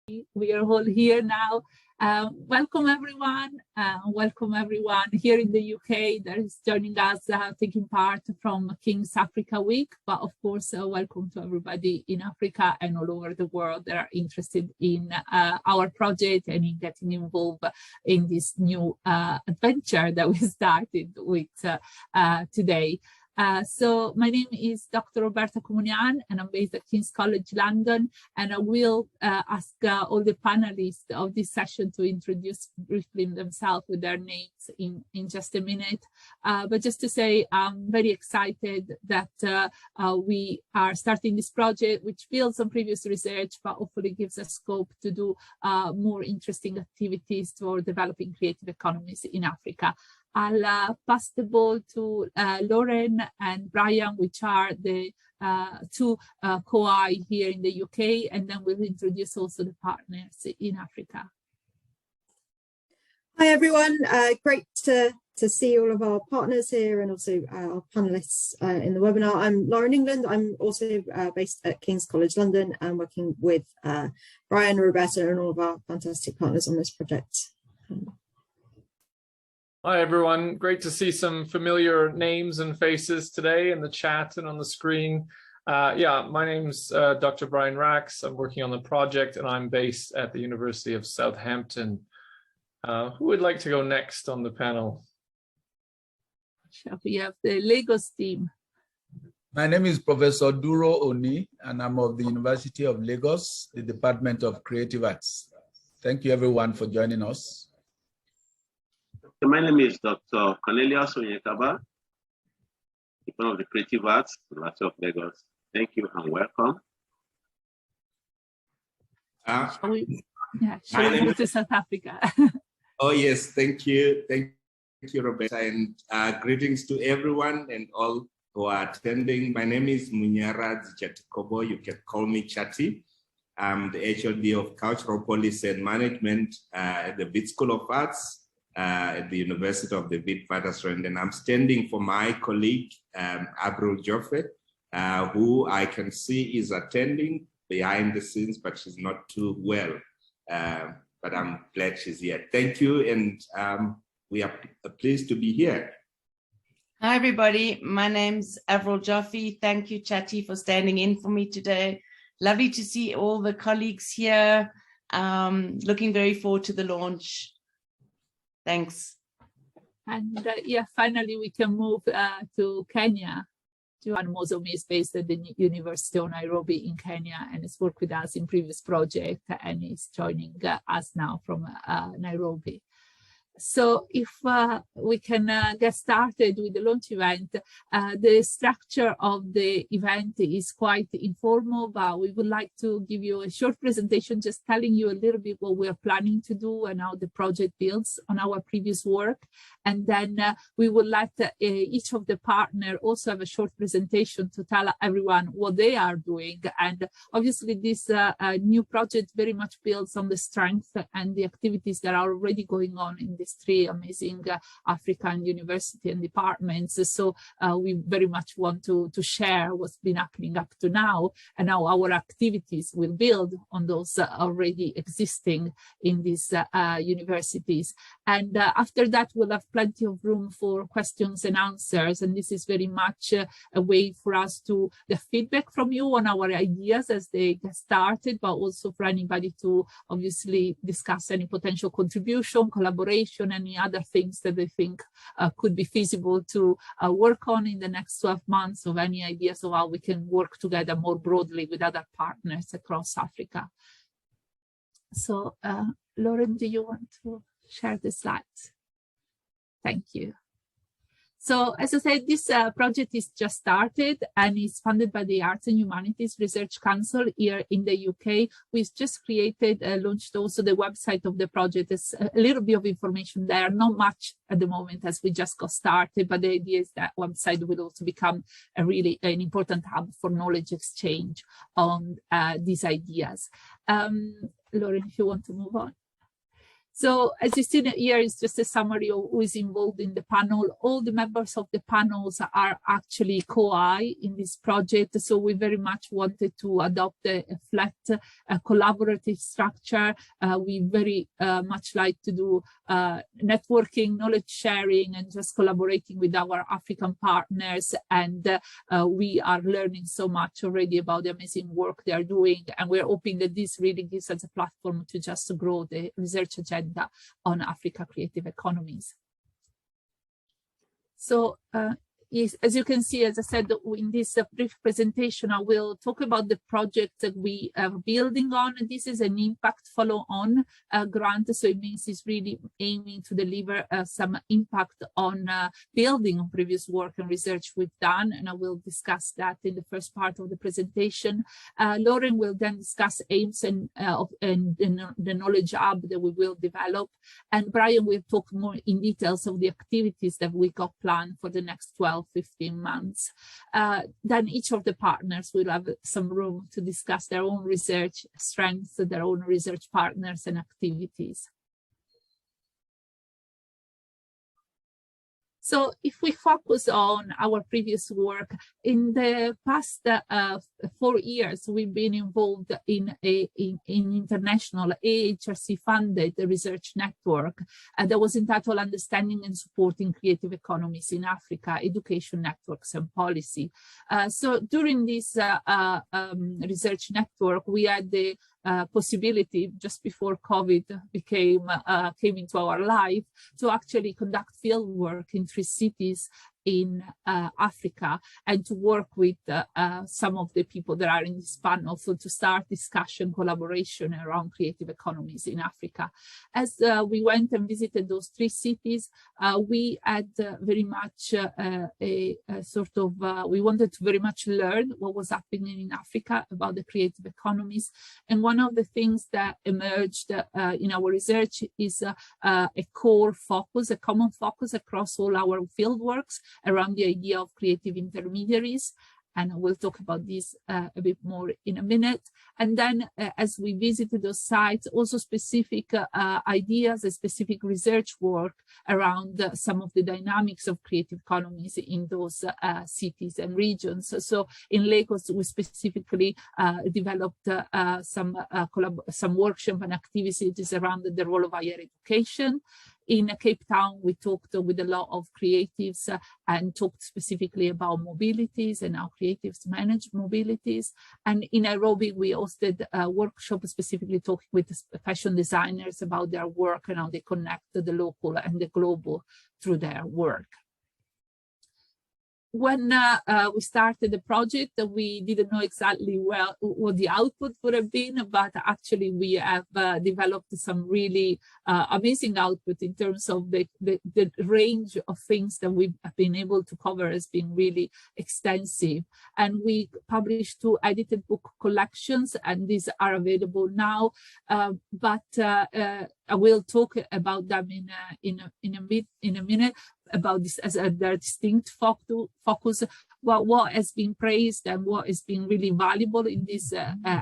We are all here now. Welcome everyone. Welcome everyone here in the UK that is joining us, taking part from King's Africa Week. But of course, welcome to everybody in Africa and all over the world that are interested in our project and in getting involved in this new adventure that we started with today. So my name is Dr. Roberta Comunian and I'm based at King's College London, and I will ask all the panelists of this session to introduce briefly themselves with their names in just a minute. But just to say, I'm very excited that we are starting this project, which builds on previous research, but hopefully gives us scope to do more interesting activities for developing creative economies in Africa. I'll pass the ball to Lauren and Brian, which are the two COI here in the UK, and then we'll introduce also the partners in Africa. Hi everyone, great to see all of our partners here and also our panelists in the webinar. I'm Lauren England. I'm also based at King's College London and working with Brian, Roberta and all of our fantastic partners on this project. Hi everyone, great to see some familiar names and faces today in the chat and on the screen. Yeah, my name's Dr. Brian Rax. I'm working on the project and I'm based at the University of Southampton. Who would like to go next on the panel? We have the Lagos team. My name is Professor Duro Oni and I'm of the University of Lagos, the Department of Creative Arts. Thank you everyone for joining us. My name is Dr. Cornelius Onyekaba, Department of the Creative Arts, University of Lagos. Thank you and welcome. Shall we move to South Africa? Oh yes, thank you. Thank you, Roberta, and greetings to everyone and all who are attending. My name is Munyara Chatikobo. You can call me Chati. I'm the HOD of Cultural Policy and Management at the Wits School of Arts at the University of the Witwatersrand, and I'm standing for my colleague Abril Joffe, who I can see is attending behind the scenes, but she's not too well. But I'm glad she's here. Thank you, and we are pleased to be here. Hi everybody, my name's Avril Joffe. Thank you, Chati, for standing in for me today. Lovely to see all the colleagues here. Looking very forward to the launch. Thanks. And yeah, finally we can move to Kenya. Joan Mozomi is based at the University of Nairobi in Kenya and has worked with us in previous project and is joining us now from Nairobi. So if we can get started with the launch event, the structure of the event is quite informal, but we would like to give you a short presentation just telling you a little bit what we're planning to do and how the project builds on our previous work. And then we would like each of the partners also have a short presentation to tell everyone what they are doing. And obviously this new project very much builds on the strength and the activities that are already going on in these three amazing African university and departments. So we very much want to share what's been happening up to now and how our activities will build on those already existing in these universities. And after that, we'll have plenty of room for questions and answers. And this is very much a way for us to the feedback from you on our ideas as they get started, but also for anybody to obviously discuss any potential contribution, collaboration, any other things that they think could be feasible to work on in the next 12 months, of any ideas of how we can work together more broadly with other partners across Africa. So Lauren, do you want to share the slides? Thank you. So as I said, this project is just started and is funded by the Arts and Humanities Research Council here in the UK. We've just created, launched also the website of the project. There's a little bit of information there, not much at the moment as we just got started, but the idea is that website will also become an important hub for knowledge exchange on these ideas. Lauren, if you want to move on. So as you see here is just a summary of who is involved in the panel. All the members of the panels are actually co-I in this project. So we very much wanted to adopt a flat collaborative structure. We very much like to do networking, knowledge sharing, and just collaborating with our African partners. And we are learning so much already about the amazing work they are doing. And we're hoping that this really gives us a platform to just grow the research agenda on Africa creative economies. So yes, as you can see, as I said, in this brief presentation, I will talk about the project that we are building on. This is an impact follow-on grant, so it means it's really aiming to deliver some impact on building on previous work and research we've done, and I will discuss that in the first part of the presentation. Lauren will then discuss aims and the knowledge hub that we will develop, and Brian will talk more in details of the activities that we got planned for the next 15 months. Then each of the partners will have some room to discuss their own research strengths, their own research partners and activities. So if we focus on our previous work, in the past 4 years, we've been involved in international AHSCE funded research network that was entitled Understanding and Supporting Creative Economies in Africa, Education Networks and Policy. So during this research network, we had the possibility just before COVID came into our life to actually conduct field work in 3 cities in Africa and to work with some of the people that are in this panel, so to start discussion, collaboration around creative economies in Africa. As we went and visited those 3 cities, we had very much we wanted to very much learn what was happening in Africa about the creative economies. And one of the things that emerged in our research is a core focus, a common focus across all our field works around the idea of creative intermediaries. And we'll talk about this a bit more in a minute. And then as we visited those sites, also specific ideas and specific research work around some of the dynamics of creative economies in those cities and regions. So in Lagos, we specifically developed some workshop and activities around the role of higher education. In Cape Town, we talked with a lot of creatives and talked specifically about mobilities and how creatives manage mobilities. And in Nairobi, we hosted a workshop specifically talking with fashion designers about their work and how they connect the local and the global through their work. When we started the project, we didn't know exactly what the output would have been, but actually we have developed some really amazing output in terms of the range of things that we've been able to cover has been really extensive. And we published 2 edited book collections, and these are available now. I will talk about them in a minute, about this as their distinct focus. What has been praised and what has been really valuable in this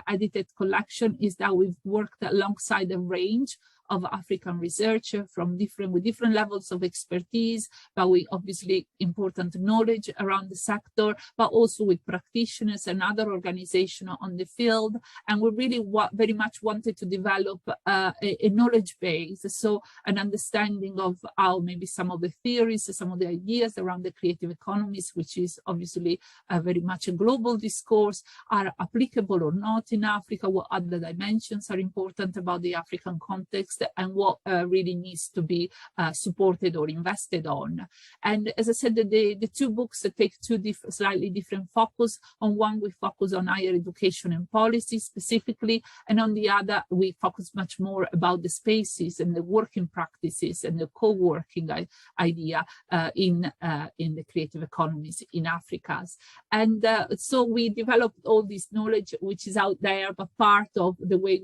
edited collection is that we've worked alongside a range of African researchers with different levels of expertise, but with obviously important knowledge around the sector, but also with practitioners and other organizations on the field. And we really very much wanted to develop a knowledge base, so an understanding of how maybe some of the theories, some of the ideas around the creative economies, which is obviously very much a global discourse, are applicable or not in Africa, what other dimensions are important about the African context, and what really needs to be supported or invested on. And as I said, the 2 books take 2 slightly different focus. On one, we focus on higher education and policy specifically, and on the other, we focus much more about the spaces and the working practices and the co-working idea in the creative economies in Africa. And so we developed all this knowledge, which is out there, but part of the way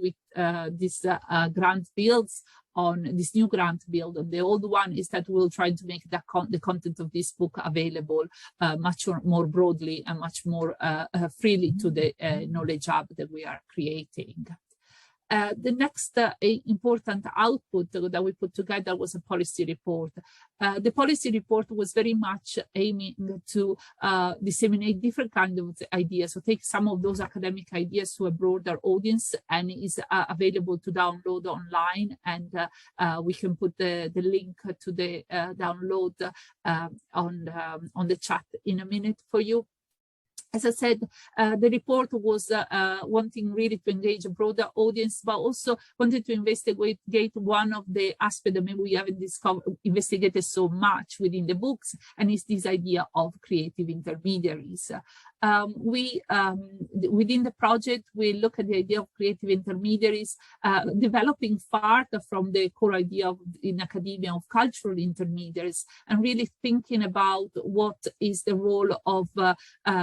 this grant builds on this new grant build on the old one is that we'll try to make the content of this book available much more broadly and much more freely to the knowledge hub that we are creating. The next important output that we put together was a policy report. The policy report was very much aiming to disseminate different kinds of ideas, so take some of those academic ideas to a broader audience, and is available to download online, and we can put the link to the download on the chat in a minute for you. As I said, the report was wanting really to engage a broader audience, but also wanted to investigate one of the aspects that maybe we haven't investigated so much within the books, and is this idea of creative intermediaries. Within the project, we look at the idea of creative intermediaries, developing farther from the core idea in academia of cultural intermediaries, and really thinking about what is the role of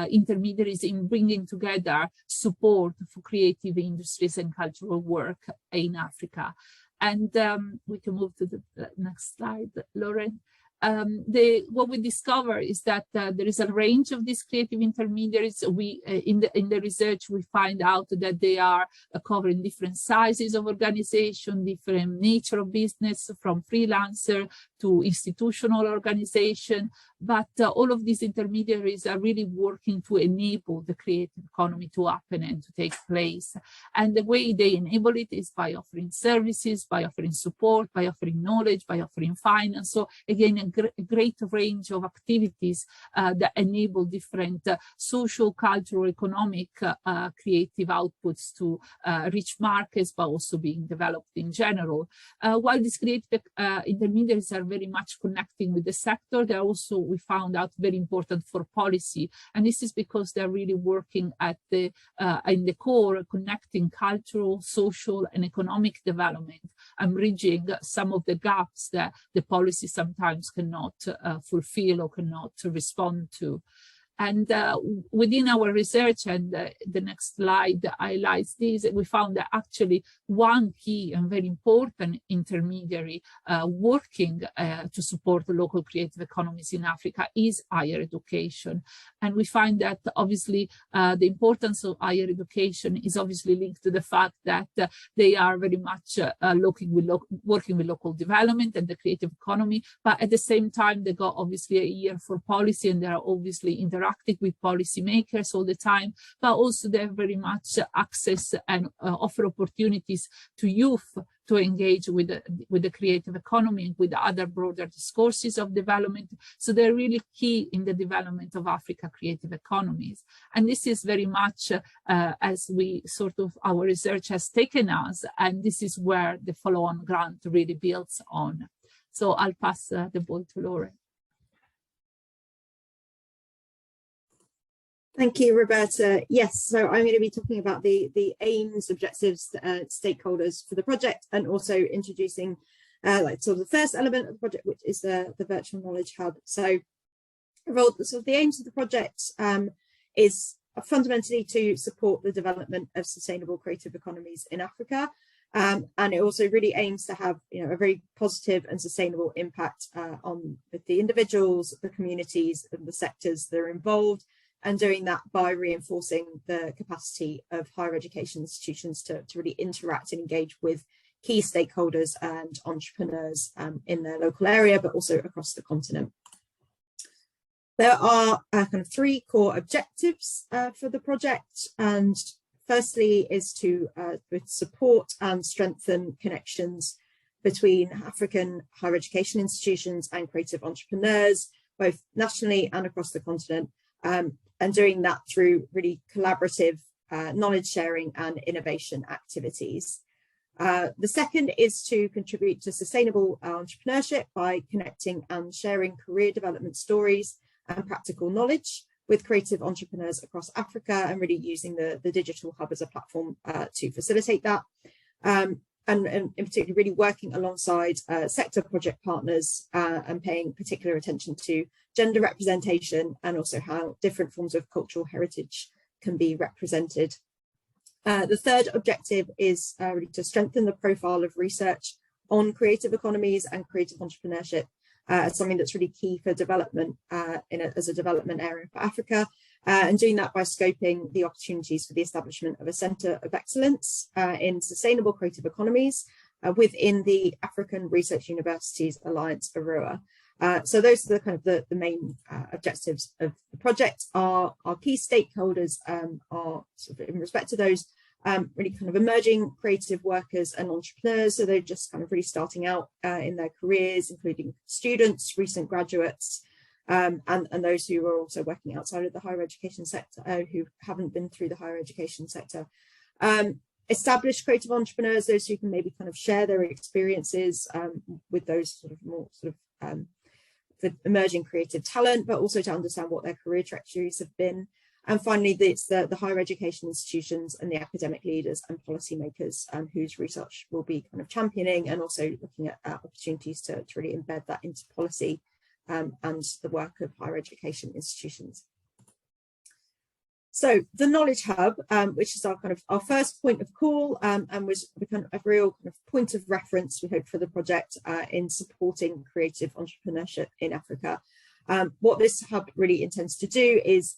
intermediaries in bringing together support for creative industries and cultural work in Africa. And we can move to the next slide, Lauren. What we discover is that there is a range of these creative intermediaries. In the research, we find out that they are covering different sizes of organization, different nature of business, from freelancer to institutional organization. But all of these intermediaries are really working to enable the creative economy to happen and to take place. And the way they enable it is by offering services, by offering support, by offering knowledge, by offering finance. So again, a great range of activities that enable different social, cultural, economic, creative outputs to reach markets, but also being developed in general. While these creative intermediaries are very much connecting with the sector, they're also, we found out, very important for policy. And this is because they're really working at the in the core, connecting cultural, social, and economic development, and bridging some of the gaps that the policy sometimes cannot fulfill or cannot respond to. And within our research, and the next slide highlights this, we found that actually one key and very important intermediary working to support the local creative economies in Africa is higher education. And we find that obviously the importance of higher education is obviously linked to the fact that they are very much working with local development and the creative economy, but at the same time they got obviously a ear for policy, and they are obviously interacting with policymakers all the time, but also they have very much access and offer opportunities to youth to engage with the creative economy, with other broader discourses of development. So they're really key in the development of Africa creative economies. And this is very much as we sort of, our research has taken us, and this is where the follow-on grant really builds on. So I'll pass the ball to Lauren. Thank you, Roberta. Yes, so I'm going to be talking about the aims, objectives, stakeholders for the project, and also introducing like sort of the first element of the project, which is the virtual knowledge hub. So the aims of the project is fundamentally to support the development of sustainable creative economies in Africa. And it also really aims to have, you know, a very positive and sustainable impact on the individuals, the communities, and the sectors that are involved, and doing that by reinforcing the capacity of higher education institutions to really interact and engage with key stakeholders and entrepreneurs in their local area, but also across the continent. There are kind of three core objectives for the project, and firstly is to support and strengthen connections between African higher education institutions and creative entrepreneurs, both nationally and across the continent, and doing that through really collaborative knowledge sharing and innovation activities. The second is to contribute to sustainable entrepreneurship by connecting and sharing career development stories and practical knowledge with creative entrepreneurs across Africa, and really using the digital hub as a platform to facilitate that. And in particular, really working alongside sector project partners and paying particular attention to gender representation, and also how different forms of cultural heritage can be represented. The third objective is really to strengthen the profile of research on creative economies and creative entrepreneurship as something that's really key for development as a development area for Africa, and doing that by scoping the opportunities for the establishment of a Centre of Excellence in Sustainable Creative Economies within the African Research Universities Alliance, AHSCE. So those are the kind of the main objectives of the project. Our key stakeholders are sort of in respect to those really kind of emerging creative workers and entrepreneurs. So they're just kind of really starting out in their careers, including students, recent graduates, and those who are also working outside of the higher education sector, who haven't been through the higher education sector. Established creative entrepreneurs, those who can maybe kind of share their experiences with those sort of more sort of the emerging creative talent, but also to understand what their career trajectories have been. And finally, it's the higher education institutions and the academic leaders and policymakers whose research will be kind of championing and also looking at opportunities to really embed that into policy and the work of higher education institutions. So the Knowledge Hub, which is our first point of call and was kind of a real kind of point of reference, we hope, for the project in supporting creative entrepreneurship in Africa. What this hub really intends to do is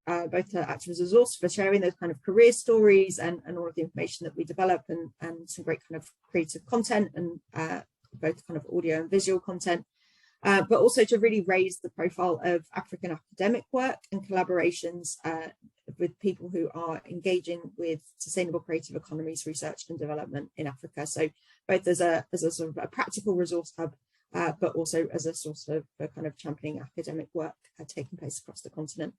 both to act as a resource for sharing those kind of career stories and all of the information that we develop and some great kind of creative content and both kind of audio and visual content. But also to really raise the profile of African academic work and collaborations with people who are engaging with sustainable creative economies research and development in Africa. So both as a sort of a practical resource hub, but also as a source of kind of championing academic work taking place across the continent.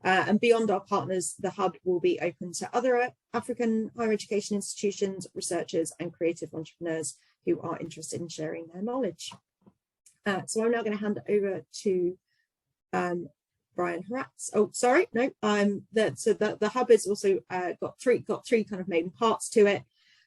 And beyond our partners, the hub will be open to other African higher education institutions, researchers and creative entrepreneurs who are interested in sharing their knowledge. So I'm now going to hand it over to Brian Haratz. Oh, sorry, no. The hub has also got three kind of main parts to it.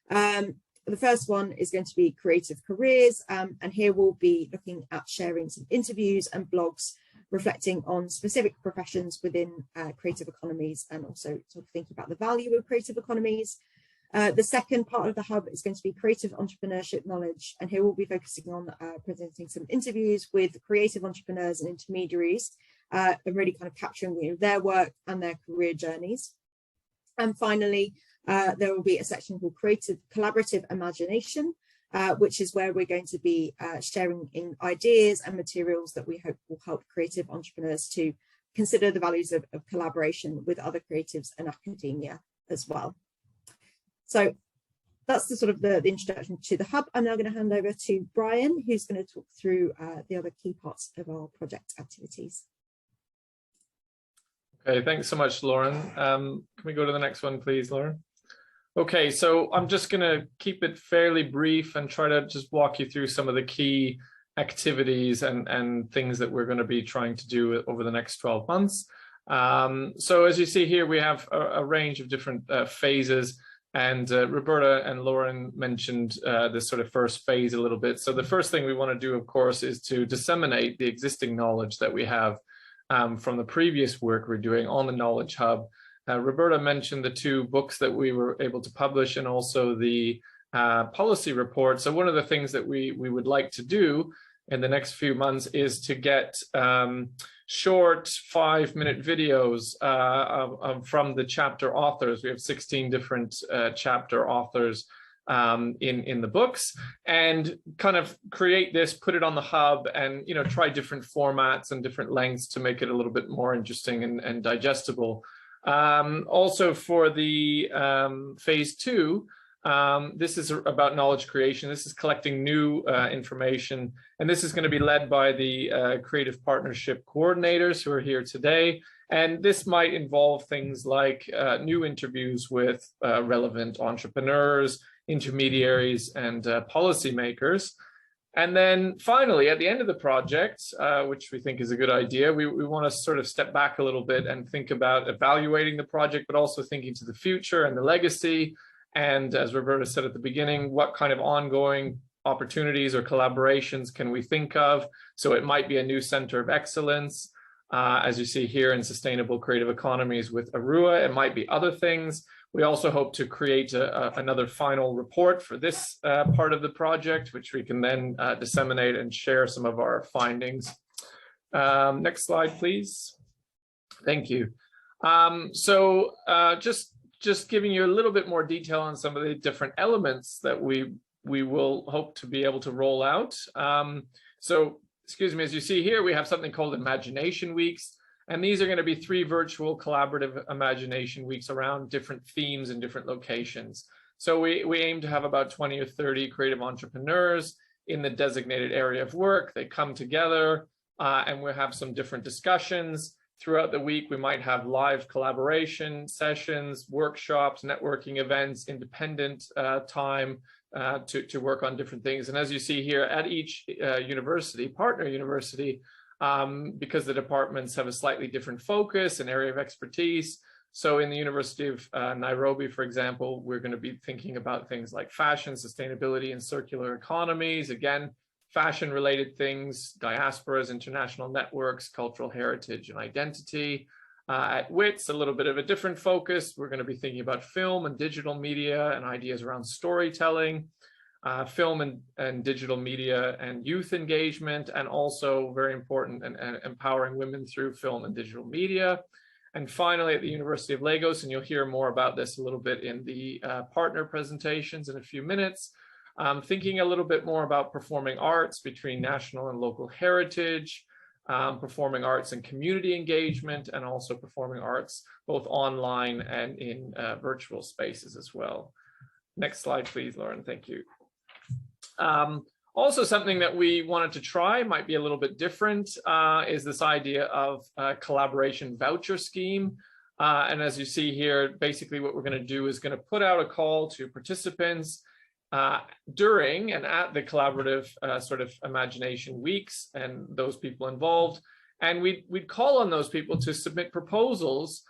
The first one is going to be creative careers, and here we'll be looking at sharing some interviews and blogs reflecting on specific professions within creative economies and also sort of thinking about the value of creative economies. The second part of the hub is going to be creative entrepreneurship knowledge, and here we'll be focusing on presenting some interviews with creative entrepreneurs and intermediaries and really kind of capturing their work and their career journeys. And finally, there will be a section called Creative Collaborative Imagination, which is where we're going to be sharing in ideas and materials that we hope will help creative entrepreneurs to consider the values of collaboration with other creatives and academia as well. So that's the sort of the introduction to the hub. I'm now going to hand over to Brian, who's going to talk through the other key parts of our project activities. Okay, thanks so much, Lauren. Can we go to the next one, please, Lauren? Okay, so I'm just going to keep it fairly brief and try to just walk you through some of the key activities and things that we're going to be trying to do over the next 12 months. So as you see here, we have a range of different phases. And Roberta and Lauren mentioned this sort of first phase a little bit. So the first thing we want to do, of course, is to disseminate the existing knowledge that we have from the previous work we're doing on the Knowledge Hub. Roberta mentioned the 2 books that we were able to publish and also the policy report. So one of the things that we would like to do in the next few months is to get short 5-minute videos from the chapter authors. We have 16 different chapter authors in the books, and kind of create this, put it on the hub, and try different formats and different lengths to make it a little bit more interesting and digestible. Also for the phase 2, this is about knowledge creation. This is collecting new information, and this is going to be led by the creative partnership coordinators who are here today. And this might involve things like new interviews with relevant entrepreneurs, intermediaries, and policymakers. And then finally, at the end of the project, which we think is a good idea, we want to sort of step back a little bit and think about evaluating the project, but also thinking to the future and the legacy. And as Roberta said at the beginning, what kind of ongoing opportunities or collaborations can we think of? So it might be a new center of excellence, as you see here in sustainable creative economies with AHSCE. It might be other things. We also hope to create another final report for this part of the project, which we can then disseminate and share some of our findings. Next slide, please. Thank you. Just giving you a little bit more detail on some of the different elements that we will hope to be able to roll out. So, excuse me, as you see here, we have something called Imagination Weeks, and these are going to be 3 virtual collaborative Imagination Weeks around different themes in different locations. So we aim to have about 20 or 30 creative entrepreneurs in the designated area of work. They come together and we'll have some different discussions. Throughout the week, we might have live collaboration sessions, workshops, networking events, independent time to work on different things. And as you see here, at each university, partner university, because the departments have a slightly different focus and area of expertise. So in the University of Nairobi, for example, we're going to be thinking about things like fashion, sustainability, and circular economies. Again, fashion-related things, diasporas, international networks, cultural heritage, and identity. At WITS, a little bit of a different focus. We're going to be thinking about film and digital media and ideas around storytelling, film and digital media and youth engagement, and also very important and empowering women through film and digital media. And finally, at the University of Lagos, and you'll hear more about this a little bit in the partner presentations in a few minutes, thinking a little bit more about performing arts between national and local heritage, performing arts and community engagement, and also performing arts both online and in virtual spaces as well. Next slide, please, Lauren. Thank you. Also, something that we wanted to try, might be a little bit different, is this idea of a collaboration voucher scheme. And as you see here, basically what we're going to do is going to put out a call to participants during and at the collaborative sort of Imagination Weeks and those people involved. And we'd call on those people to submit proposals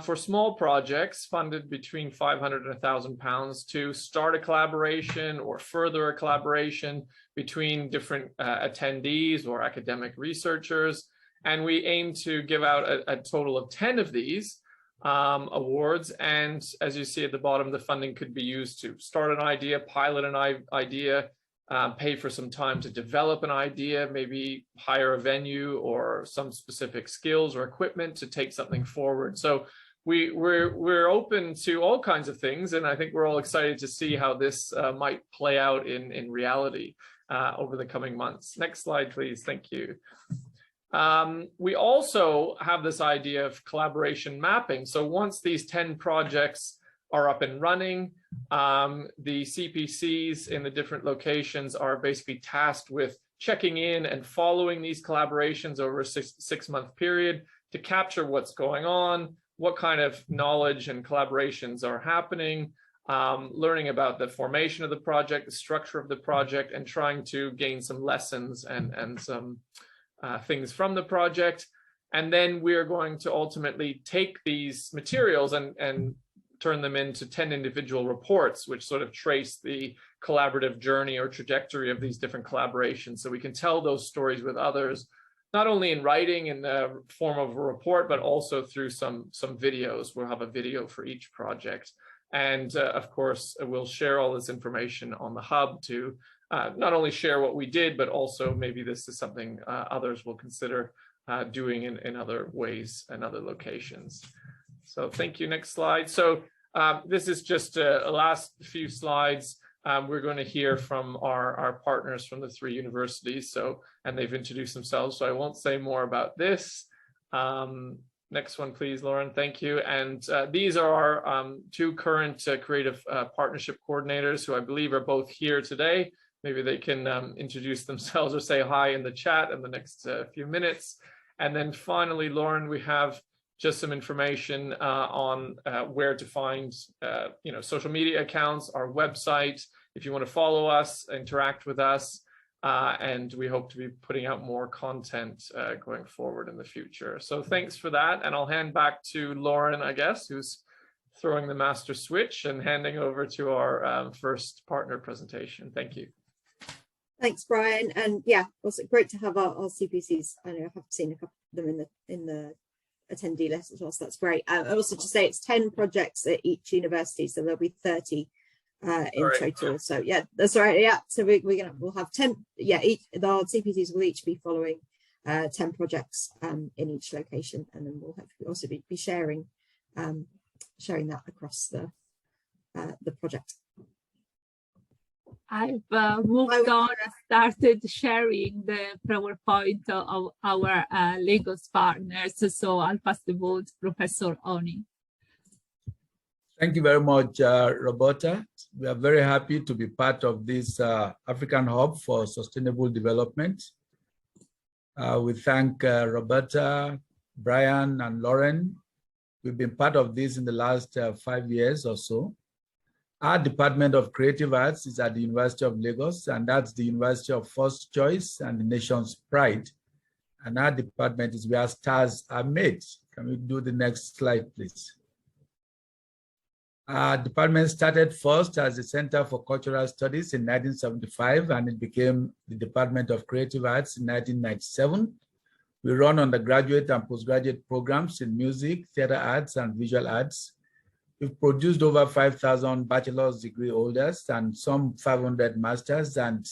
for small projects funded between 500 and 1,000 pounds to start a collaboration or further a collaboration between different attendees or academic researchers. And we aim to give out a total of 10 of these awards. And as you see at the bottom, the funding could be used to start an idea, pilot an idea, pay for some time to develop an idea, maybe hire a venue or some specific skills or equipment to take something forward. So we're open to all kinds of things, and I think we're all excited to see how this might play out in reality over the coming months. Next slide, please. Thank you. We also have this idea of collaboration mapping. So once these 10 projects are up and running, the CPCs in the different locations are basically tasked with checking in and following these collaborations over a six-month period to capture what's going on, what kind of knowledge and collaborations are happening, learning about the formation of the project, the structure of the project, and trying to gain some lessons and some things from the project. And then we're going to ultimately take these materials and turn them into 10 individual reports, which sort of trace the collaborative journey or trajectory of these different collaborations. So we can tell those stories with others, not only in writing in the form of a report, but also through some videos. We'll have a video for each project. And of course, we'll share all this information on the hub to not only share what we did, but also maybe this is something others will consider doing in other ways and other locations. So thank you. Next slide. So this is just a last few slides. We're going to hear from our partners from the 3 universities. So, and they've introduced themselves, so I won't say more about this. Next one, please, Lauren. Thank you. And these are our 2 current creative partnership coordinators who I believe are both here today. Maybe they can introduce themselves or say hi in the chat in the next few minutes. And then finally, Lauren, we have just some information on where to find social media accounts, our website, if you want to follow us, interact with us, and we hope to be putting out more content going forward in the future. So thanks for that, and I'll hand back to Lauren, I guess, who's throwing the master switch and handing over to our first partner presentation. Thank you. Thanks, Brian. And yeah, it was great to have our CPCs. I know I have seen a couple of them in the attendee list as well, so that's great. Also to say it's 10 projects at each university, so there'll be 30 in total. So yeah, that's right. Yeah, so we'll have 10. Yeah, our CPCs will each be following 10 projects in each location, and then we'll hopefully also be sharing sharing that across the project. I've moved on and started sharing the PowerPoint of our Lagos partners, so I'll pass the word to Professor Oni. Thank you very much, Roberta. We are very happy to be part of this African Hub for Sustainable Development. We thank Roberta, Brian, and Lauren. We've been part of this in the last 5 years or so. Our Department of Creative Arts is at the University of Lagos, and that's the university of first choice and the nation's pride. And our department is where stars are made. Can we do the next slide, please? Our department started first as the Center for Cultural Studies in 1975, and it became the Department of Creative Arts in 1997. We run undergraduate and postgraduate programs in music, theater arts, and visual arts. We've produced over 5,000 bachelor's degree holders and some 500 masters and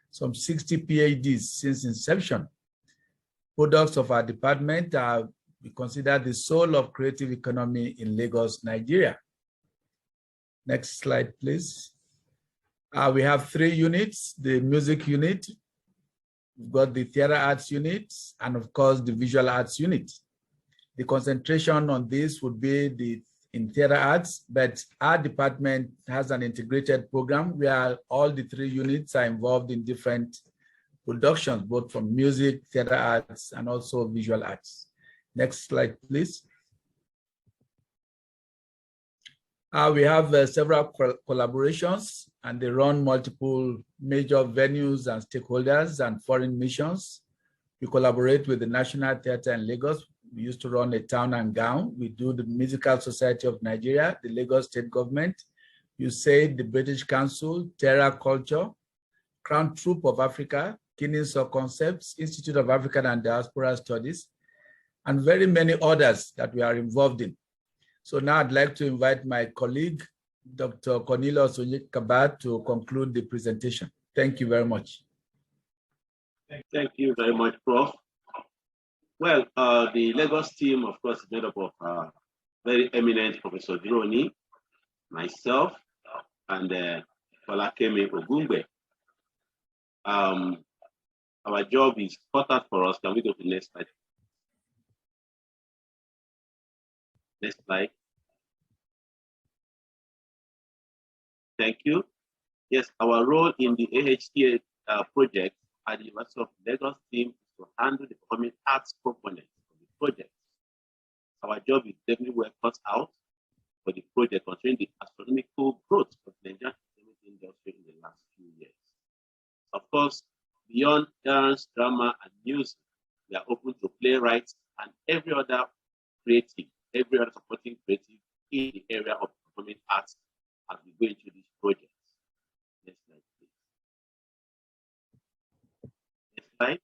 some 60 PhDs since inception. Products of our department are considered the soul of creative economy in Lagos, Nigeria. Next slide, please. We have 3 units: the music unit, we've got the theater arts unit, and of course the visual arts unit. The concentration on this would be in theater arts, but our department has an integrated program where all the 3 units are involved in different productions, both from music, theater arts, and also visual arts. Next slide, please. We have several collaborations, and they run multiple major venues and stakeholders and foreign missions. We collaborate with the National Theatre in Lagos. We used to run a town and gown. We do the Musical Society of Nigeria, the Lagos State Government, USAID, the British Council, Terra Culture, Crown Troop of Africa, Kennesaw Concepts, Institute of African and Diaspora Studies, and very many others that we are involved in. So now I'd like to invite my colleague, Dr. Cornelius Onyekaba, to conclude the presentation. Thank you very much. Thank you very much, Prof. Well, the Lagos team, of course, is made up of very eminent Professor Duroni, myself, and Falakemi Ogungbe. Our job is cut out for us. Can we go to the next slide? Next slide. Thank you. Yes, our role in the AHSCE project at the University of Lagos team is to handle the performing arts component of the project. Our job is definitely well cut out for the project concerning the astronomical growth of the Nigerian entertainment industry in the last few years. Of course, beyond dance, drama, and music, we are open to playwrights and every other creative, every other supporting creative in the area of performing arts as we go into this project. Next slide, please. Next slide.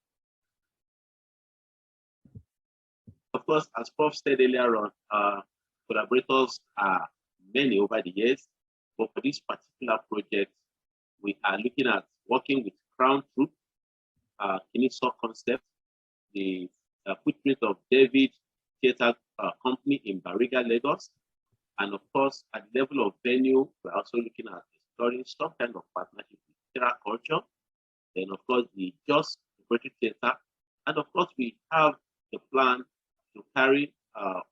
Of course, as Prof said earlier on, collaborators are many over the years, but for this particular project, we are looking at working with Crown Troop, Kennesaw Concept, the footprint of David Theatre Company in Bariga, Lagos, and of course, at the level of venue, we're also looking at exploring some kind of partnership with Terra Culture, then of course the Just Preparatory Theatre, and of course we have the plan to carry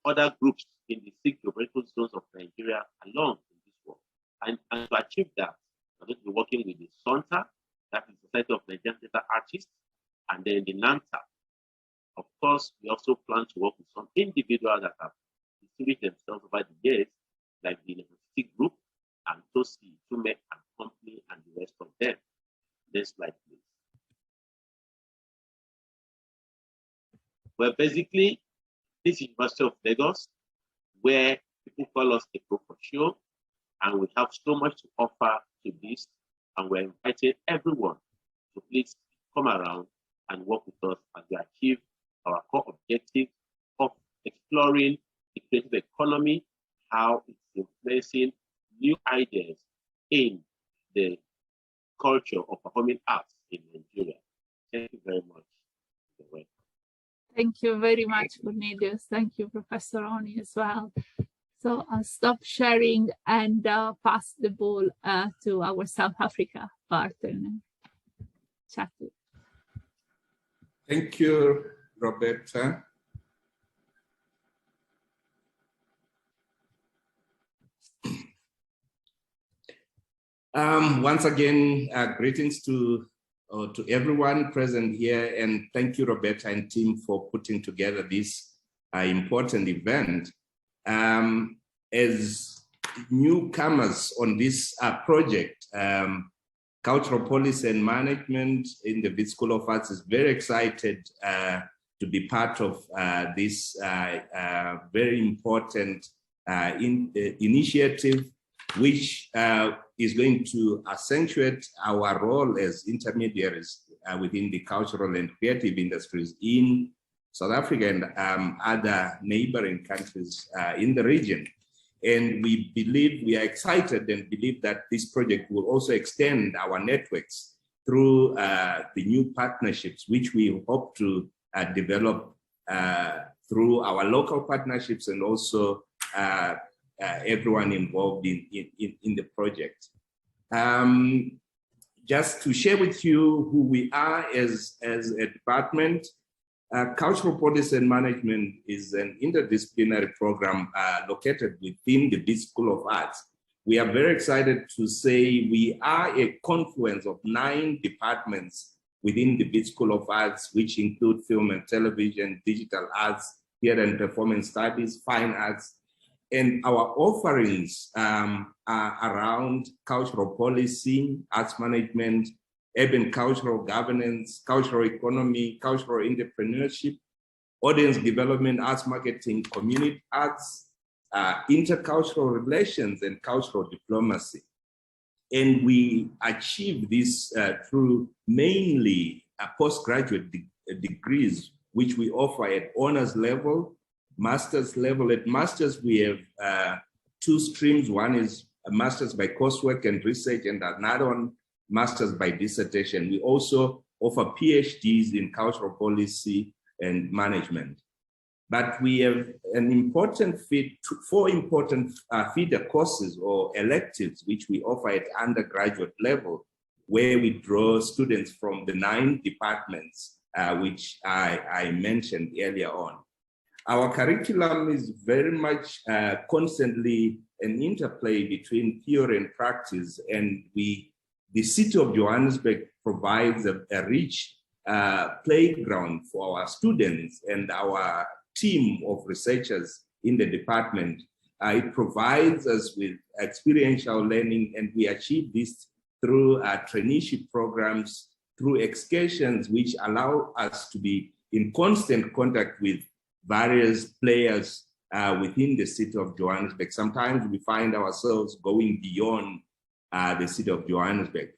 other groups in the 6 geographical zones of Nigeria along in this work. And to achieve that, we're going to be working with the SONTA, that is the Society of Nigerian Theatre Artists, and then the NANTA. Of course, we also plan to work with some individuals that have distinguished themselves over the years, like the University Group, and Tosi, Tume, and Company, and the rest of them. Next slide, please. Well, basically, this is University of Lagos, where people call us a pro-for-show, and we have so much to offer to this, and we're inviting everyone to please come around and work with us as we achieve our core objective of exploring the creative economy, how it's influencing new ideas in the culture of performing arts in Nigeria. Thank you very much. You're welcome. Thank you very much, Cornelius. Thank you, Professor Oni, as well. So I'll stop sharing and pass the ball to our South Africa partner, Chatti. Thank you, Roberta. Once again, greetings to everyone present here, and thank you, Roberta and team, for putting together this important event. As newcomers on this project, Cultural Policy and Management in the Wits School of Arts is very excited to be part of this very important initiative, which is going to accentuate our role as intermediaries within the cultural and creative industries in South Africa and other neighboring countries in the region. And we are excited and believe that this project will also extend our networks through the new partnerships, which we hope to develop through our local partnerships and also everyone involved in the project. Just to share with you who we are as a department, Cultural Policy and Management is an interdisciplinary program located within the Wits School of Arts. We are very excited to say we are a confluence of 9 departments within the Wits School of Arts, which include film and television, digital arts, theater and performance studies, fine arts, and our offerings are around cultural policy, arts management, urban cultural governance, cultural economy, cultural entrepreneurship, audience development, arts marketing, community arts, intercultural relations, and cultural diplomacy. And we achieve this through mainly postgraduate degrees, which we offer at honors level, master's level. At master's, we have 2 streams. One is a master's by coursework and research, and another one, master's by dissertation. We also offer PhDs in cultural policy and management. But we have an important 4 important feeder courses or electives, which we offer at undergraduate level, where we draw students from the 9 departments, which I mentioned earlier on. Our curriculum is very much constantly an interplay between theory and practice, and the city of Johannesburg provides a rich playground for our students and our team of researchers in the department. It provides us with experiential learning, and we achieve this through traineeship programs, through excursions, which allow us to be in constant contact with various players within the city of Johannesburg. Sometimes we find ourselves going beyond the city of Johannesburg.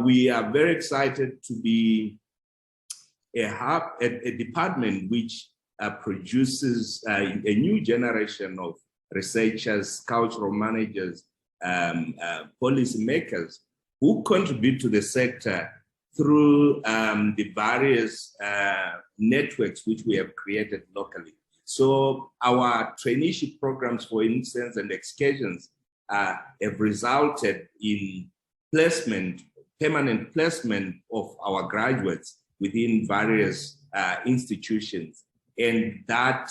We are very excited to be a department which produces a new generation of researchers, cultural managers, policy makers who contribute to the sector through the various networks which we have created locally. So our traineeship programs, for instance, and excursions have resulted in placement, permanent placement of our graduates within various institutions. And that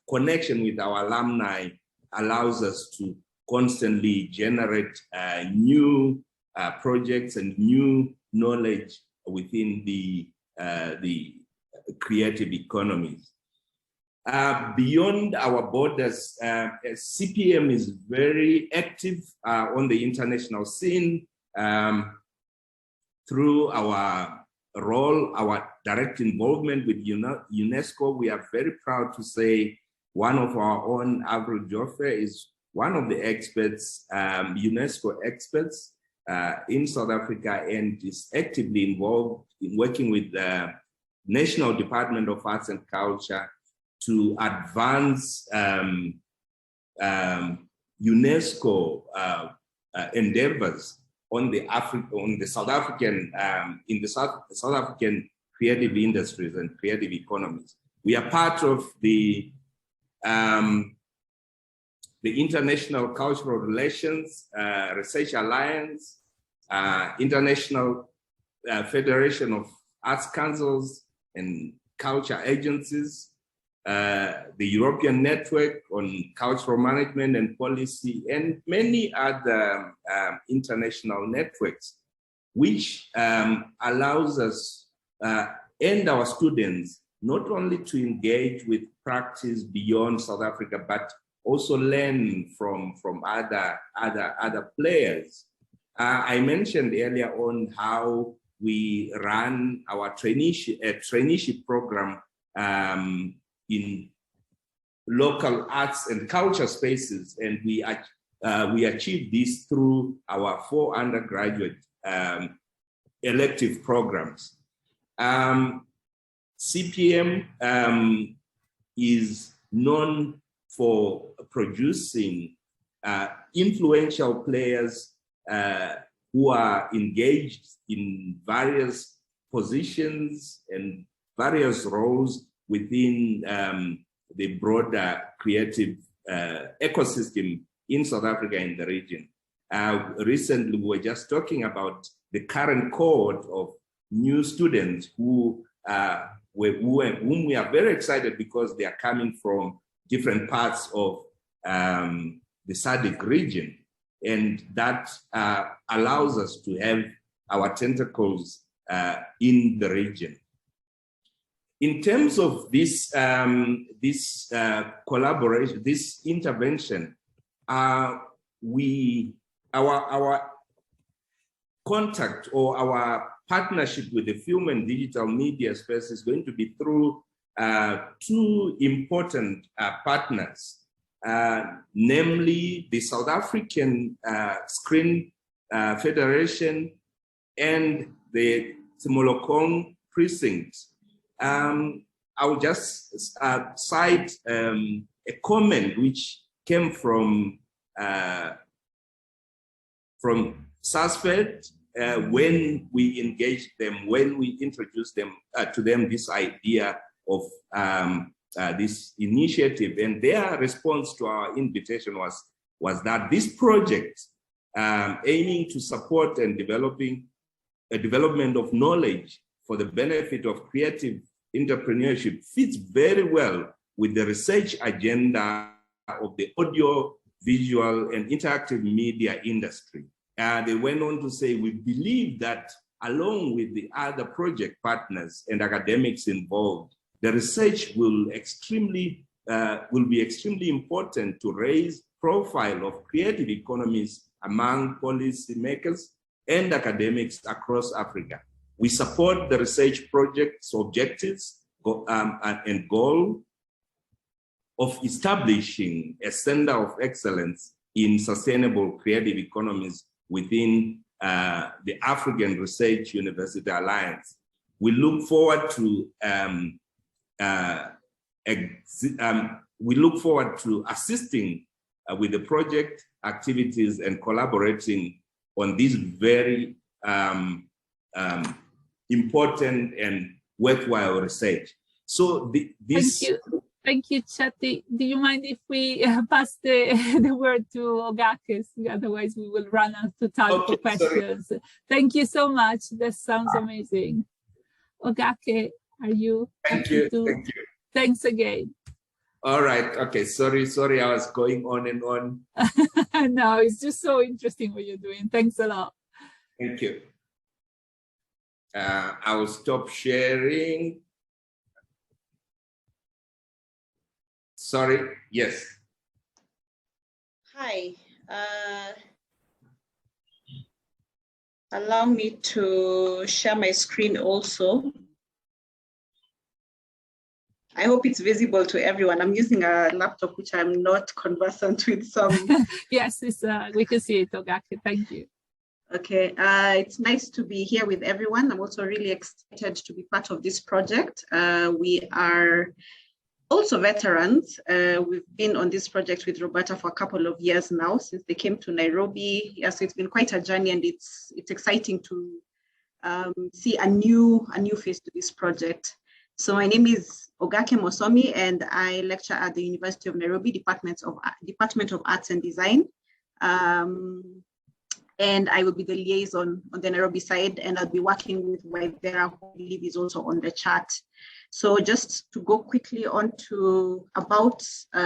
connection with our alumni allows us to constantly generate new projects and new knowledge within the creative economies. Beyond our borders, CPM is very active on the international scene through our role, our direct involvement with UNESCO. We are very proud to say one of our own, Avril Joffe, is one of the experts, UNESCO experts in South Africa, and is actively involved in working with the National Department of Arts and Culture to advance UNESCO endeavors on the South African creative industries and creative economies. We are part of the International Cultural Relations Research Alliance, International Federation of Arts Councils and Culture Agencies, the European Network on Cultural Management and Policy, and many other international networks, which allows us and our students not only to engage with practice beyond South Africa, but also learn from other players. I mentioned earlier on how we run our traineeship program in local arts and culture spaces, and we achieve this through our 4 undergraduate elective programs. CPM is known for producing influential players who are engaged in various positions and various roles within the broader creative ecosystem in South Africa and the region. Recently, we were just talking about the current cohort of new students whom we are very excited because they are coming from different parts of the SADC region. And that allows us to have our tentacles in the region. In terms of this, collaboration, this intervention, our contact or our partnership with the film and digital media space is going to be through 2 important partners, namely the South African Screen Federation and the Tshimologong Precinct. I'll just cite a comment which came from SASFED when we engaged them, when we introduced them to them this idea of this initiative, and their response to our invitation was that this project, aiming to support and development of knowledge for the benefit of creative entrepreneurship, fits very well with the research agenda of the audio, visual, and interactive media industry. They went on to say, we believe that along with the other project partners and academics involved, the research will be extremely important to raise profile of creative economies among policymakers and academics across Africa. We support the research project's objectives and goal of establishing a center of excellence in sustainable creative economies within the African Research University Alliance. We look forward to assisting with the project activities and collaborating on this very important and worthwhile research. So this. Thank you, Chati. Do you mind if we pass the word to Ogake? Otherwise, we will run out of time for questions. Sorry. Thank you so much. That sounds amazing. Ogake, are you? Thank you. Thank you. Thanks again. All right. Okay. Sorry. I was going on and on. No, it's just so interesting what you're doing. Thanks a lot. Thank you. I will stop sharing. Sorry, yes. Hi, allow me to share my screen also. I hope it's visible to everyone. I'm using a laptop which I'm not conversant with some. Yes, we can see it, Ogake, thank you. Okay, it's nice to be here with everyone. I'm also really excited to be part of this project. We are also veterans. We've been on this project with Roberta for a couple of years now, since they came to Nairobi. Yeah, so it's been quite a journey, and it's exciting to see a new face to this project. So my name is Ogake Mosomi, and I lecture at the University of Nairobi, Department of Arts and Design. And I will be the liaison on the Nairobi side, and I'll be working with Waithera, who I believe is also on the chat. So just to go quickly on to about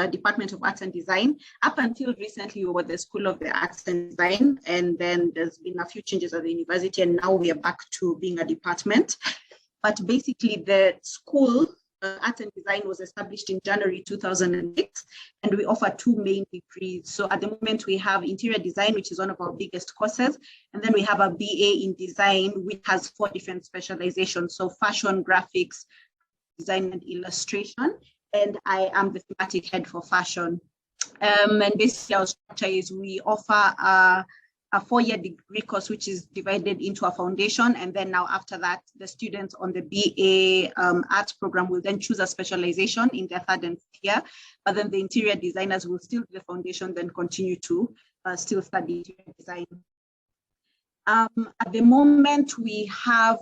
Department of Arts and Design. Up until recently, we were the School of the Arts and Design, and then there's been a few changes at the university, and now we are back to being a department. But basically, the school, Arts and Design, was established in January 2006, and we offer two main degrees. So at the moment, we have Interior Design, which is one of our biggest courses, and then we have a BA in Design, which has 4 different specializations. So fashion, graphics, design, and illustration. And I am the thematic head for fashion. And basically, our structure is we offer a 4-year degree course, which is divided into a foundation. And then now after that, the students on the BA art program will then choose a specialization in their 3rd and 4th year. But then the interior designers will still do the foundation, then continue to still study interior design. At the moment, we are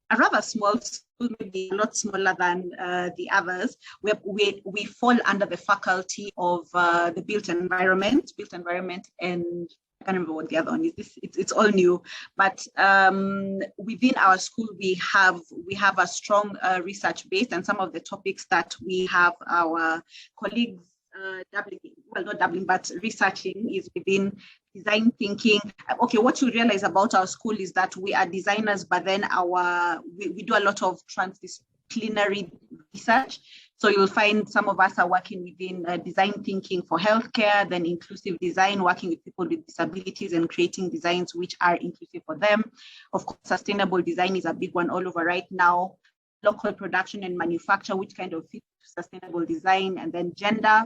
a rather small school, maybe a lot smaller than the others. We fall under the faculty of the built environment, and I can't remember what the other one is. It's all new, but within our school we have a strong research base, and some of the topics that we have our colleagues researching is within design thinking. Okay, what you realize about our school is that we are designers, but then we do a lot of transdisciplinary research. So you'll find some of us are working within design thinking for healthcare, then inclusive design, working with people with disabilities and creating designs which are inclusive for them. Of course, sustainable design is a big one all over right now. Local production and manufacture, which kind of fits sustainable design, and then gender,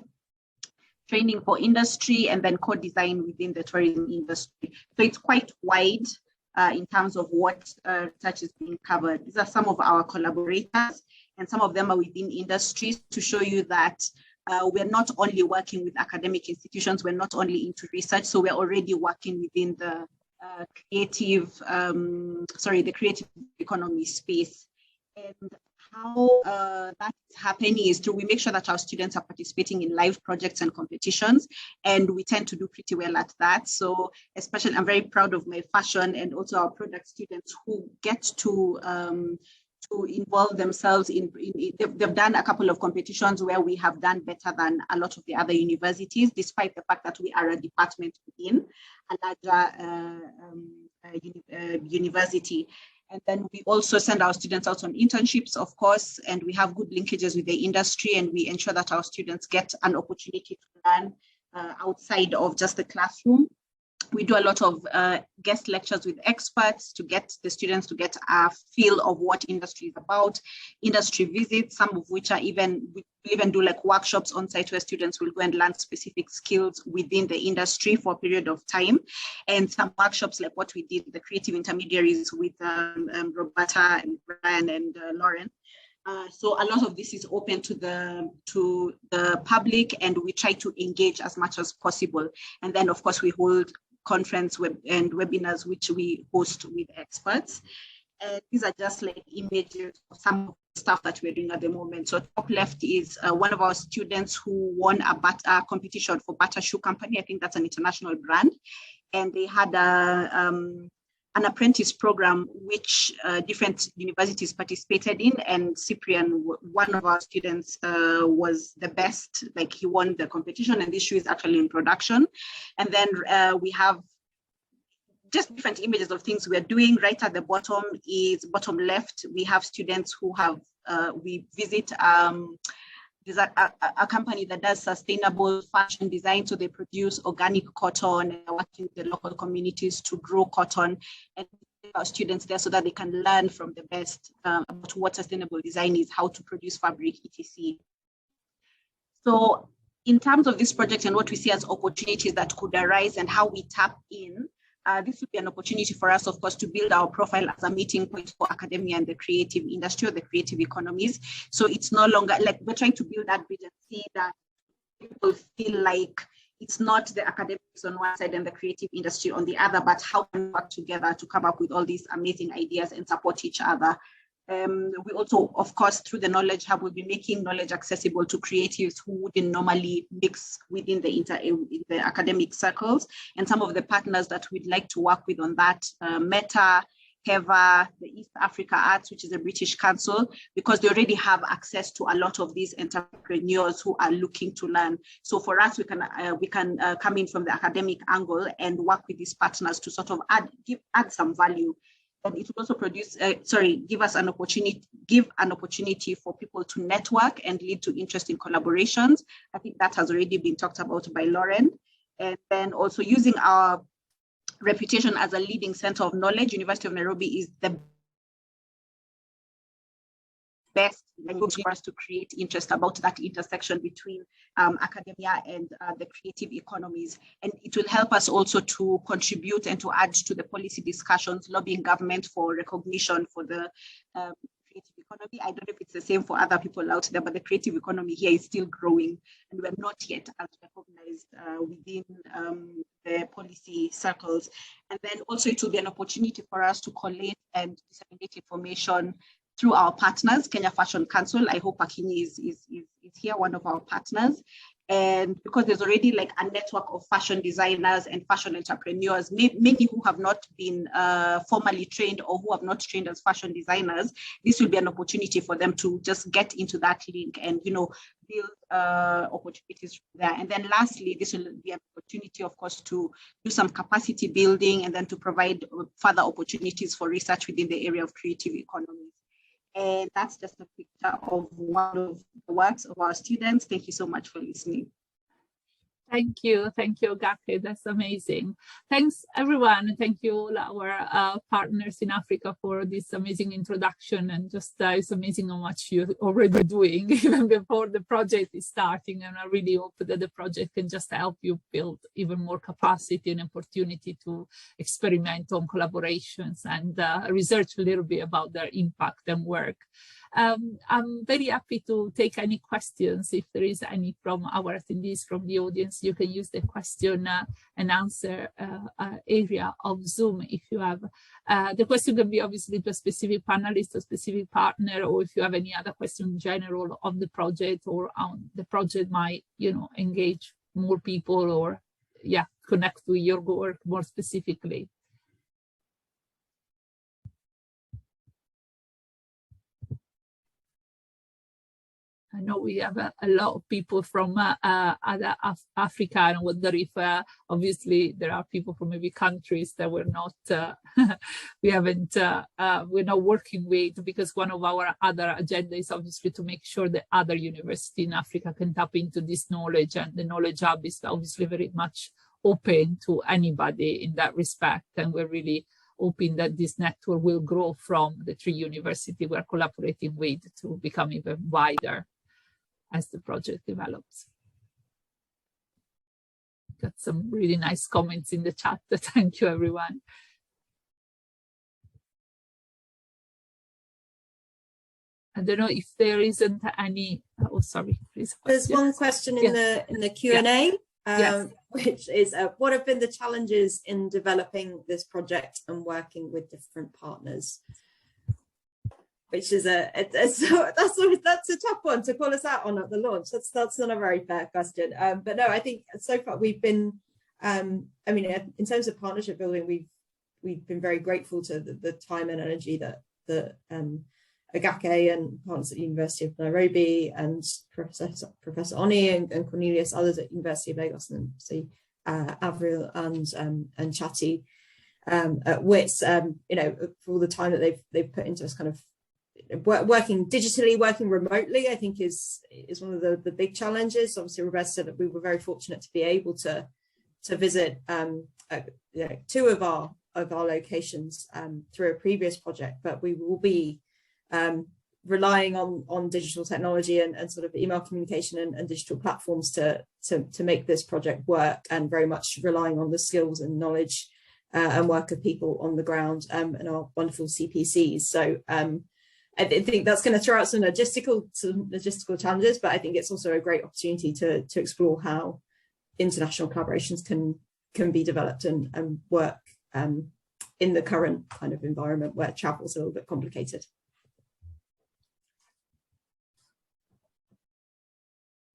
training for industry, and then co-design within the tourism industry. So it's quite wide in terms of what research is being covered. These are some of our collaborators, and some of them are within industries, to show you that we're not only working with academic institutions, we're not only into research, so we're already working within the creative economy space. And how that's happening is we make sure that our students are participating in live projects and competitions, and we tend to do pretty well at that. So especially, I'm very proud of my fashion and also our product students who get to involve themselves they've done a couple of competitions where we have done better than a lot of the other universities, despite the fact that we are a department within a larger university. And then we also send our students out on internships, of course, and we have good linkages with the industry, and we ensure that our students get an opportunity to learn outside of just the classroom. We do a lot of guest lectures with experts to get the students to get a feel of what industry is about, industry visits, some of which are we even do like workshops on site where students will go and learn specific skills within the industry for a period of time. And some workshops like what we did, the creative intermediaries with Roberta and Brian and Lauren. So a lot of this is open to the public, and we try to engage as much as possible. And then of course we hold conference and webinars which we host with experts. And these are just like images of some of the stuff that we're doing at the moment. So top left is one of our students who won a competition for Butter Shoe Company. I think that's an international brand. And they had an apprentice program which different universities participated in, and Cyprian, one of our students, was the best. Like, he won the competition, and this shoe is actually in production. And then we have just different images of things we're doing. Right at the bottom left, we have students who have we visit there's a company that does sustainable fashion design. So they produce organic cotton, and are working with the local communities to grow cotton, and our students there so that they can learn from the best about what sustainable design is, how to produce fabric, etc. So in terms of this project and what we see as opportunities that could arise and how we tap in, this would be an opportunity for us, of course, to build our profile as a meeting point for academia and the creative industry or the creative economies. So it's no longer like we're trying to build that bridge and see that people feel like it's not the academics on one side and the creative industry on the other, but how can we work together to come up with all these amazing ideas and support each other. We also, of course, through the Knowledge Hub, will be making knowledge accessible to creatives who wouldn't normally mix within the academic circles. And some of the partners that we'd like to work with on that, Meta, HEVA, the East Africa Arts, which is a British council, because they already have access to a lot of these entrepreneurs who are looking to learn. So for us, we can come in from the academic angle and work with these partners to sort of add some value. And it will also give an opportunity for people to network and lead to interesting collaborations. I think that has already been talked about by Lauren. And then also using our reputation as a leading center of knowledge, University of Nairobi is the best for us to create interest about that intersection between academia and the creative economies. And it will help us also to contribute and to add to the policy discussions, lobbying government for recognition for the creative economy. I don't know if it's the same for other people out there, but the creative economy here is still growing, and we're not yet as recognized within the policy circles. And then also it will be an opportunity for us to collate and disseminate information through our partners, Kenya Fashion Council. I hope Akinyi is here, one of our partners. And because there's already like a network of fashion designers and fashion entrepreneurs, many who have not been formally trained or who have not trained as fashion designers, this will be an opportunity for them to just get into that link and, you know, build opportunities there. And then lastly, this will be an opportunity, of course, to do some capacity building and then to provide further opportunities for research within the area of creative economies. And that's just a picture of one of the works of our students. Thank you so much for listening. Thank you, Gake. That's amazing. Thanks, everyone. Thank you all our partners in Africa for this amazing introduction. And just it's amazing how much you're already doing even before the project is starting. And I really hope that the project can just help you build even more capacity and opportunity to experiment on collaborations and research a little bit about their impact and work. I'm very happy to take any questions if there is any from our attendees from the audience. You can use the question and answer area of Zoom if you have. The question can be obviously to a specific panelist, a specific partner, or if you have any other question in general on the project or on the project might, you know, engage more people or connect with your work more specifically. I know we have a lot of people from other Africa, and I wonder if obviously there are people from maybe countries that we're not, we're not working with, because one of our other agenda is obviously to make sure that other universities in Africa can tap into this knowledge, and the Knowledge Hub is obviously very much open to anybody in that respect, and we're really hoping that this network will grow from the 3 universities we're collaborating with to become even wider as the project develops. Got some really nice comments in the chat. Thank you, everyone. I don't know if there isn't any. Oh, sorry, please. There's one question in the Q&A, yes. Which is what have been the challenges in developing this project and working with different partners? Which is that's a tough one to call us out on at the launch. That's not a very fair question. But no, I think so far we've been, I mean, in terms of partnership building, we've been very grateful to the time and energy that Agake and partners at the University of Nairobi and Professor Oni and Cornelius, others at University of Lagos, and see Avril and Chatti at WITS, you know, for all the time that they've put into us kind of working digitally, working remotely, I think is one of the big challenges. Obviously, Roberta said that we were very fortunate to be able to visit 2 of our locations through a previous project, but we will be relying on digital technology and sort of email communication and digital platforms to make this project work, and very much relying on the skills and knowledge and work of people on the ground and our wonderful CPCs. So I think that's going to throw out some logistical challenges, but I think it's also a great opportunity to explore how international collaborations can be developed and work in the current kind of environment where travel is a little bit complicated.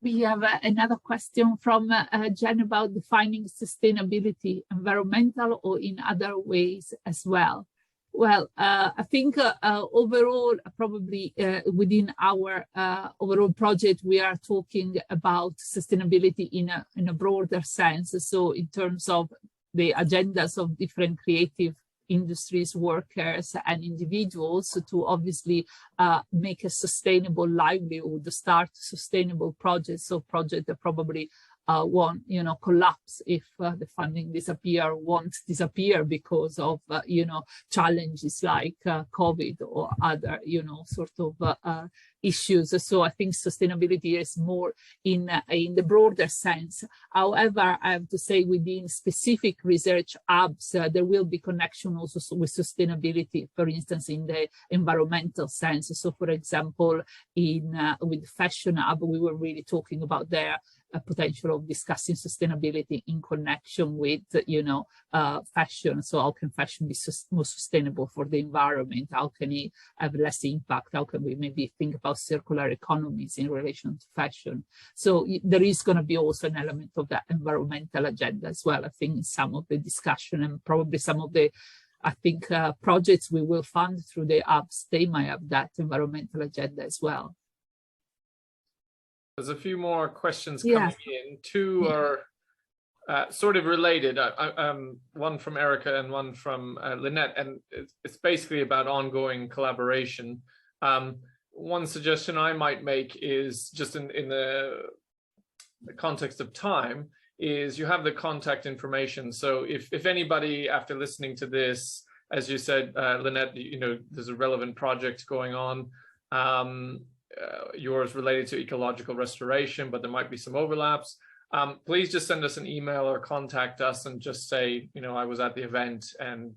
We have another question from Jen about defining sustainability, environmental or in other ways as well. Well, I think overall, probably within our overall project, we are talking about sustainability in a broader sense. So in terms of the agendas of different creative industries, workers and individuals to obviously make a sustainable livelihood, start sustainable projects, so projects that probably won't, collapse if the funding won't disappear because of, challenges like COVID or other, sort of issues. So I think sustainability is more in the broader sense. However, I have to say within specific research hubs, there will be connection also with sustainability, for instance, in the environmental sense. So for example, with Fashion Hub, we were really talking about their potential of discussing sustainability in connection with, fashion. So how can fashion be more sustainable for the environment? How can it have less impact? How can we maybe think about circular economies in relation to fashion? So there is going to be also an element of that environmental agenda as well, I think, in some of the discussion, and probably some of the, projects we will fund through the hubs, they might have that environmental agenda as well. There's a few more questions coming in. Two are sort of related. One from Erica and one from Lynette, and it's basically about ongoing collaboration. One suggestion I might make is just in the context of time, is you have the contact information. So if anybody, after listening to this, as you said, Lynette, there's a relevant project going on, yours related to ecological restoration, but there might be some overlaps. Please just send us an email or contact us and just say, I was at the event and,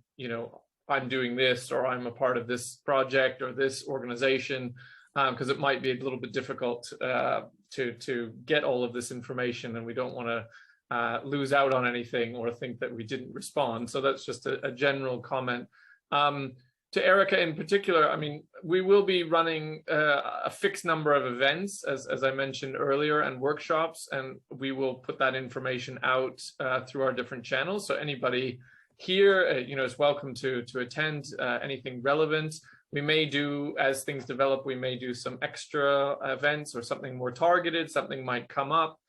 I'm doing this, or I'm a part of this project or this organization, because it might be a little bit difficult to get all of this information, and we don't want to lose out on anything or think that we didn't respond. So that's just a general comment. To Erica in particular, we will be running a fixed number of events, as I mentioned earlier, and workshops, and we will put that information out through our different channels. So anybody here, is welcome to attend anything relevant. We may do, as things develop, we may do some extra events or something more targeted, something might come up.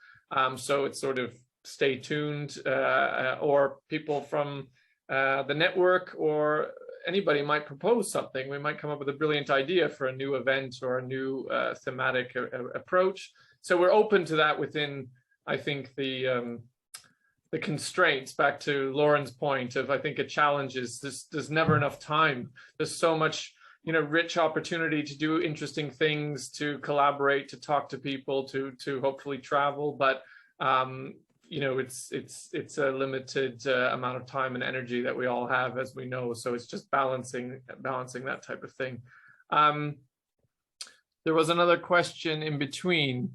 So it's sort of stay tuned, or people from the network or anybody might propose something. We might come up with a brilliant idea for a new event or a new thematic approach. So we're open to that within, I think, the constraints. Back to Lauren's point of, I think a challenge is there's never enough time. There's so much, rich opportunity to do interesting things, to collaborate, to talk to people, to hopefully travel, but it's a limited amount of time and energy that we all have, as we know. So it's just balancing that type of thing. There was another question in between.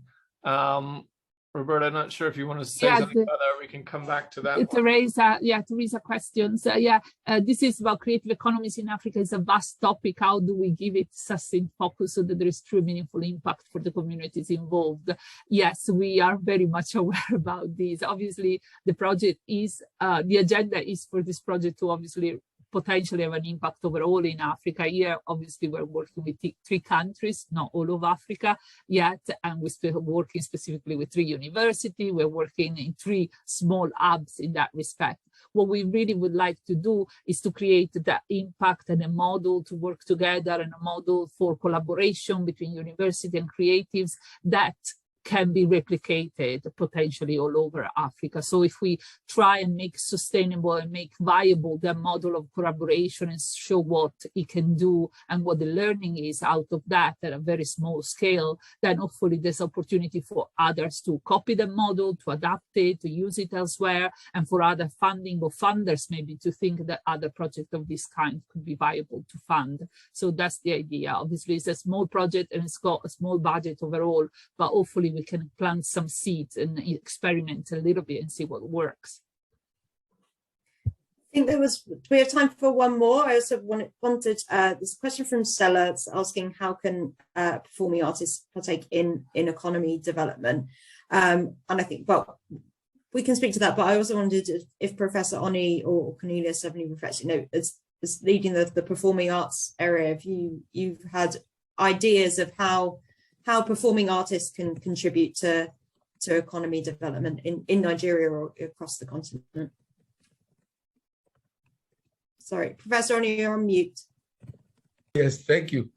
Roberta, I'm not sure if you want to say something about that, or we can come back to that. Teresa questions. This is about creative economies in Africa. It's a vast topic. How do we give it succinct focus so that there is true meaningful impact for the communities involved? Yes, we are very much aware about this. Obviously, the project is, the agenda is for this project to obviously potentially have an impact overall in Africa. Here, obviously, we're working with 3 countries, not all of Africa yet, and we're still working specifically with 3 universities. We're working in 3 small hubs in that respect. What we really would like to do is to create that impact and a model to work together, and a model for collaboration between university and creatives that can be replicated potentially all over Africa. So if we try and make sustainable and make viable the model of collaboration and show what it can do and what the learning is out of that at a very small scale, then hopefully there's opportunity for others to copy the model, to adapt it, to use it elsewhere, and for other funding or funders maybe to think that other projects of this kind could be viable to fund. So that's the idea. Obviously, it's a small project and it's got a small budget overall, but hopefully we can plant some seeds and experiment a little bit and see what works. I think do we have time for one more? I also wanted there's a question from Stella asking how can performing artists partake in economy development, and I think, well, we can speak to that, but I also wondered if Professor Oni or Cornelia Stephanie reflects, as leading the performing arts area, if you've had ideas of how performing artists can contribute to economy development in Nigeria or across the continent. Sorry, Professor Oni, you're on mute. Yes, thank you.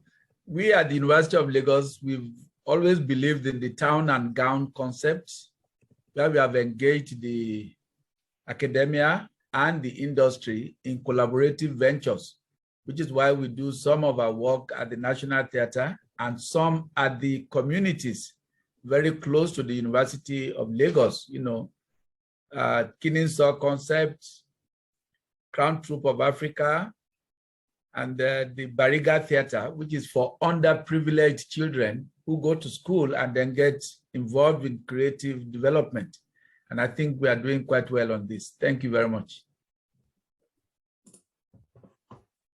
We at the University of Lagos, we've always believed in the town and gown concept, where we have engaged the academia and the industry in collaborative ventures, which is why we do some of our work at the National Theatre and some at the communities very close to the University of Lagos, Kinninsaw concept, Crown Troupe of Africa, and the Bariga Theatre, which is for underprivileged children who go to school and then get involved in creative development. And I think we are doing quite well on this. Thank you very much.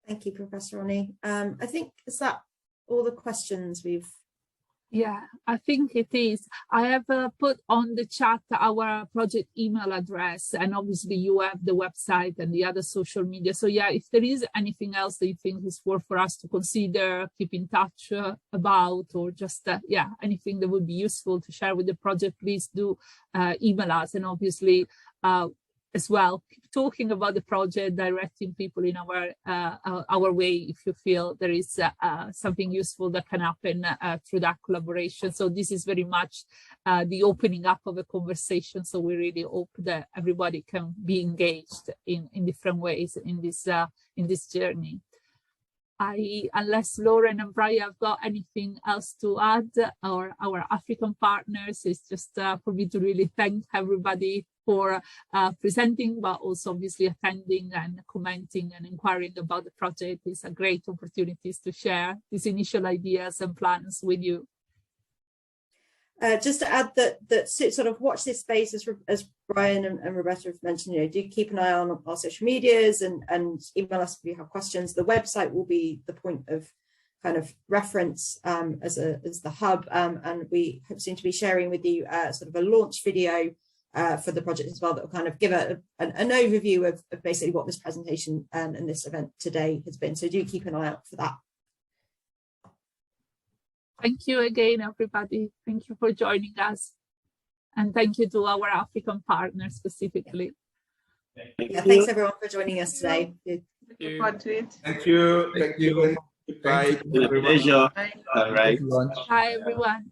Thank you, Professor Oni. I think, is that all the questions we've? Yeah, I think it is. I have put on the chat our project email address, and obviously you have the website and the other social media. So yeah, if there is anything else that you think is worth for us to consider, keep in touch about, or just anything that would be useful to share with the project, please do email us. And obviously as well, keep talking about the project, directing people in our way if you feel there is something useful that can happen through that collaboration. So this is very much the opening up of a conversation. So we really hope that everybody can be engaged in different ways in this journey. Unless Lauren and Brian have got anything else to add, or our African partners, it's just for me to really thank everybody for presenting, but also obviously attending and commenting and inquiring about the project. It's a great opportunity to share these initial ideas and plans with you. Just to add that sort of watch this space, as Brian and Roberta have mentioned, do keep an eye on our social medias and email us if you have questions. The website will be the point of kind of reference as the hub, and we hope soon to be sharing with you sort of a launch video for the project as well, that will kind of give an overview of basically what this presentation and this event today has been. So do keep an eye out for that. Thank you again, everybody. Thank you for joining us. And thank you to our African partners specifically. Yeah, thanks everyone for joining us today. Looking forward to it. Thank you. Thank you. Bye. Pleasure. All right. Bye, everyone.